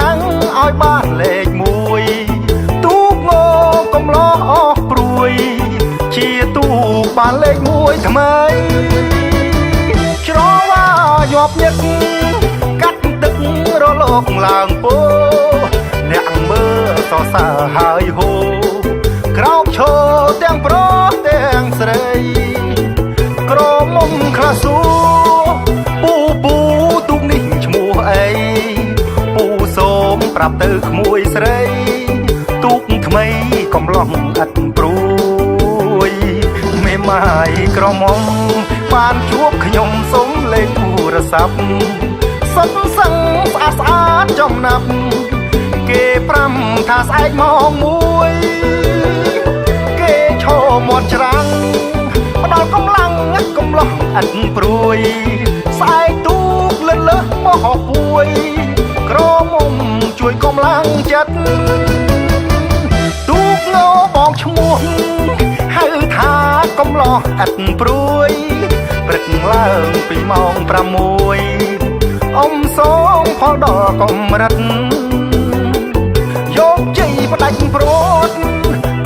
ណាំងឲ្យបានលេខមួយទូកងកំឡោះអស់ព្រួយជាទូកបានលេខមួយថ្មីច្រវាញាប់ញឹកកាត់ទឹករលកឡើងពោអ្នកមើលសរសើរហើយហូក្រោកឈរទាំងប្រុសទាំងស្រីក្រមុំខ្លះសួរពូទូកនេះឈ្មោះអីពូសូមប្រាប់ទៅក្មួយស្រីទូកថ្មីកំឡោះឥតព្រួយមេម៉ាយក្រមុំបានជួបខ្ញុំសុំលេខទូរស័ព្ទសុទ្ធសឹងស្អាតស្អាតចំណាប់គេប្រាំថាស្អែកម៉ោងមួយគេឈរមាត់ច្រាំងផ្ដល់កម្លាំងកំឡោះឥតព្រួយស្អែកទូកលិនលើបោះពួយក្រមុំជួយកម្លាំងចិត្តទូកងបងឈ្មោះហៅថាកំឡោះឥតព្រួយព្រឹកឡើងពីម៉ោង6អ៊ំសងផលដល់កម្រិតយកជ័យផ្ដាច់ព្រួត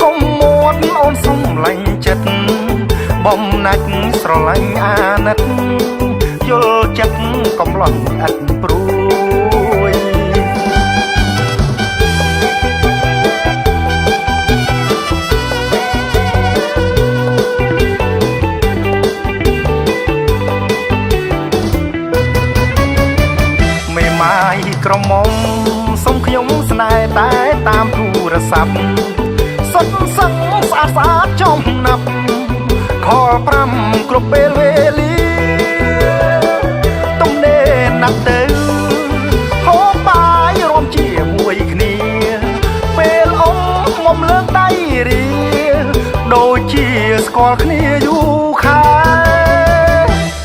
កុំមួតអូនសុំឡាញ់ចិត្តបំណាច់ស្រឡាញ់អាណិតយល់ចិត្តកំឡោះឥតព្រួយមេម៉ាយក្រមុំសុំខ្ញុំស្នេហ៍តែតាមទូរស័ព្ទសុទ្ធសឹងស្អាតស្អាតចំណាប់ខល5គ្រប់ពេលវេលាទំនេរណាត់ទៅហូបបាយរួមជាមួយគ្នាពេលអ៊ំមុំលើកដៃរៀដូចជាស្គាល់គ្នាយូរខែ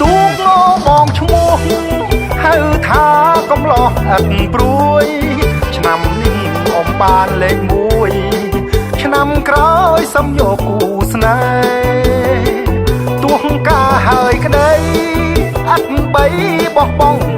ទូកងបងឈ្មោះហៅថាកំឡោះឥតព្រួយឆ្នាំនេះអ៊ំបានលេខ1ឆ្នាំក្រោយសំយកគូស្នេហ៍ទោះការហើយក្តីឥតបីបោះបង់